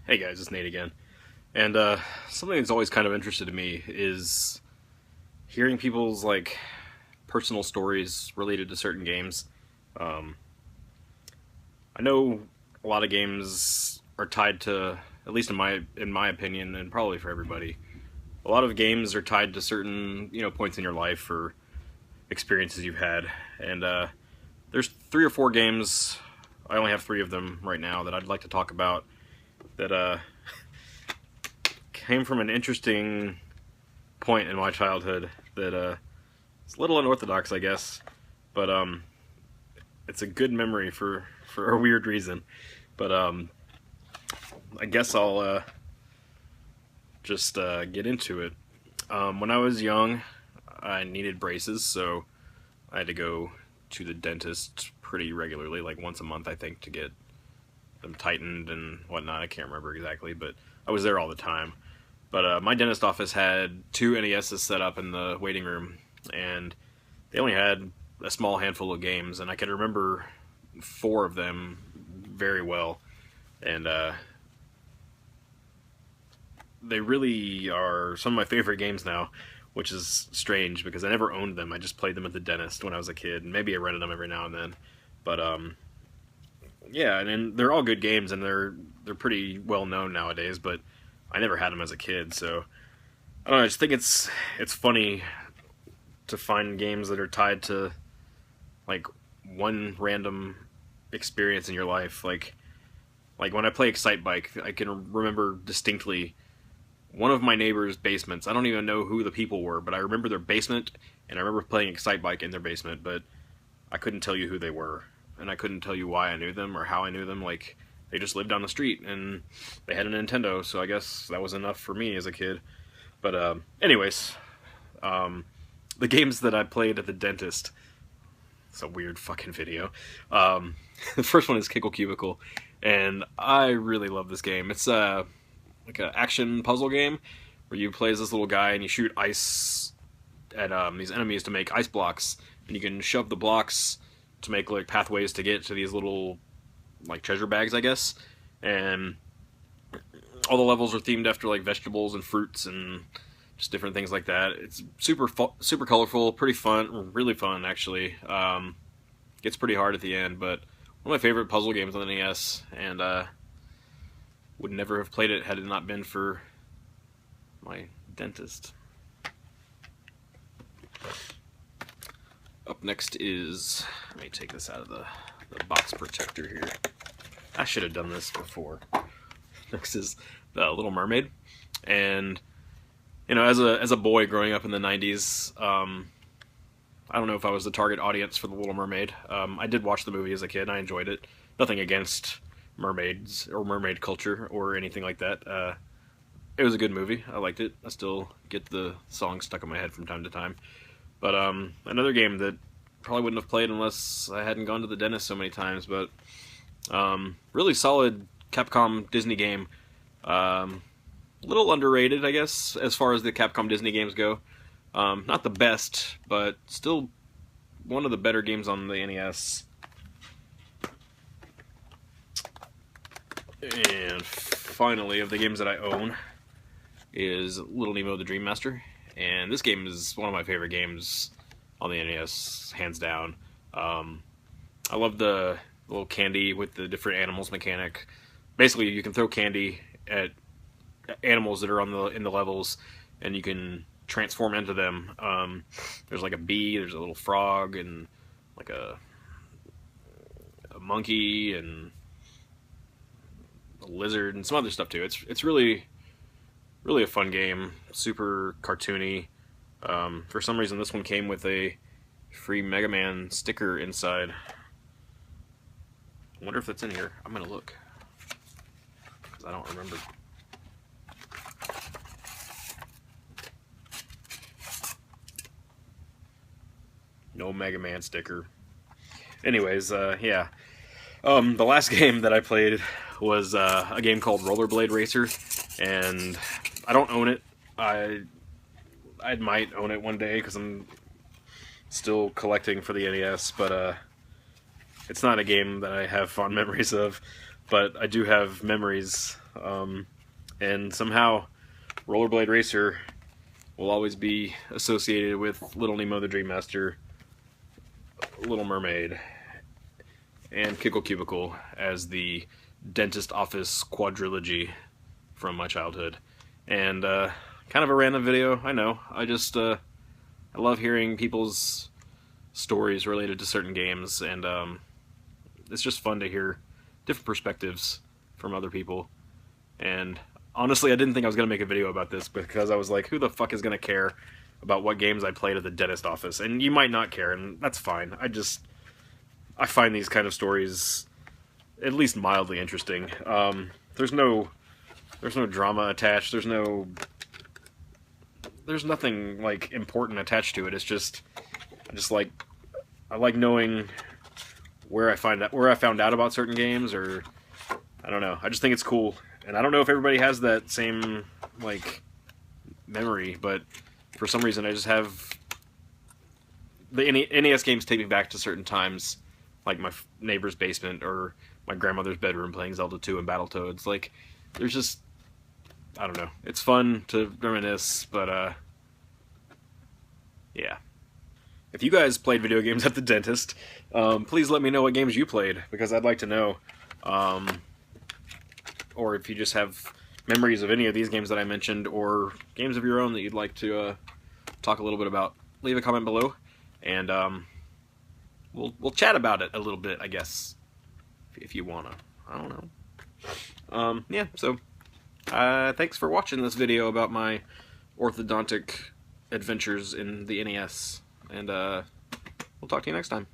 Hey guys, it's Nate again. And something that's always kind of interested me is hearing people's personal stories related to certain games. Um, I know a lot of games are tied to, at least in my opinion, and probably for everybody, a lot of games are tied to certain points in your life or experiences you've had. And there's three or four games. I only have three of them right now that I'd like to talk about that came from an interesting point in my childhood that it's a little unorthodox, I guess, but it's a good memory for a weird reason. But I guess I'll just get into it. When I was young, I needed braces, so I had to go to the dentist pretty regularly, like once a month, I think, to get them tightened and whatnot. I can't remember exactly, but I was there all the time. But my dentist office had two NESs set up in the waiting room, and they only had a small handful of games, and I can remember four of them very well. And they really are some of my favorite games now, which is strange because I never owned them. I just played them at the dentist when I was a kid, and maybe I rented them every now and then. But yeah, and they're all good games, and they're pretty well known nowadays. But I never had them as a kid, so I don't know. I just think it's funny to find games that are tied to like one random experience in your life. Like when I play Excite Bike, I can remember distinctly one of my neighbor's basements. I don't even know who the people were, but I remember their basement, and I remember playing Excite Bike in their basement, but I couldn't tell you who they were, and I couldn't tell you why I knew them or how I knew them. Like, they just lived down the street, and they had a Nintendo, so I guess that was enough for me as a kid. But anyways, the games that I played at the dentist, it's a weird fucking video. The first one is Kickle Cubicle, and I really love this game. It's like an action puzzle game where you play as this little guy and you shoot ice at these enemies to make ice blocks, and you can shove the blocks to make like pathways to get to these little like treasure bags, I guess. And all the levels are themed after like vegetables and fruits and just different things like that. It's super colorful, pretty fun, really fun actually. Gets pretty hard at the end, but one of my favorite puzzle games on the NES, and would never have played it had it not been for my dentist. Up next is, let me take this out of the box protector here. I should have done this before. Next is The Little Mermaid. And, as a boy growing up in the 90s, I don't know if I was the target audience for The Little Mermaid. I did watch the movie as a kid. I enjoyed it. Nothing against mermaids or mermaid culture or anything like that. It was a good movie. I liked it. I still get the song stuck in my head from time to time. But another game that probably wouldn't have played unless I hadn't gone to the dentist so many times, but really solid Capcom Disney game. Little underrated, I guess, as far as the Capcom Disney games go. Not the best, but still one of the better games on the NES. And finally, of the games that I own, is Little Nemo the Dream Master. And this game is one of my favorite games on the NES, hands down. I love the little candy with the different animals mechanic. Basically, you can throw candy at animals that are in the levels, and you can transform into them. There's like a bee, there's a little frog, and like a monkey, and a lizard, and some other stuff too. It's really a fun game, super cartoony. For some reason, this one came with a free Mega Man sticker inside. I wonder if that's in here. I'm gonna look, because I don't remember. No Mega Man sticker. Anyways, yeah. The last game that I played was a game called Rollerblade Racer, and I don't own it. I might own it one day because I'm still collecting for the NES, but it's not a game that I have fond memories of. but I do have memories, and somehow Rollerblade Racer will always be associated with Little Nemo the Dream Master, Little Mermaid, and Kickle Cubicle as the dentist office quadrilogy from my childhood. And kind of a random video, I know. I just I love hearing people's stories related to certain games, and it's just fun to hear different perspectives from other people. And honestly, I didn't think I was going to make a video about this because I was like, who the fuck is going to care about what games I played at the dentist office? And you might not care, and that's fine. I find these kind of stories at least mildly interesting. There's no drama attached. There's nothing like important attached to it. It's just like, I like knowing where I found out about certain games, or I don't know. I just think it's cool, and I don't know if everybody has that same like memory, but for some reason I just have the NES games take me back to certain times, like my neighbor's basement or my grandmother's bedroom playing Zelda 2 and Battletoads. Like, there's just, I don't know. It's fun to reminisce, but yeah. If you guys played video games at the dentist, please let me know what games you played, because I'd like to know. Or if you just have memories of any of these games that I mentioned, or games of your own that you'd like to talk a little bit about, leave a comment below, and we'll chat about it a little bit, I guess, if you wanna. I don't know. Yeah, so thanks for watching this video about my orthodontic adventures in the NES, and we'll talk to you next time.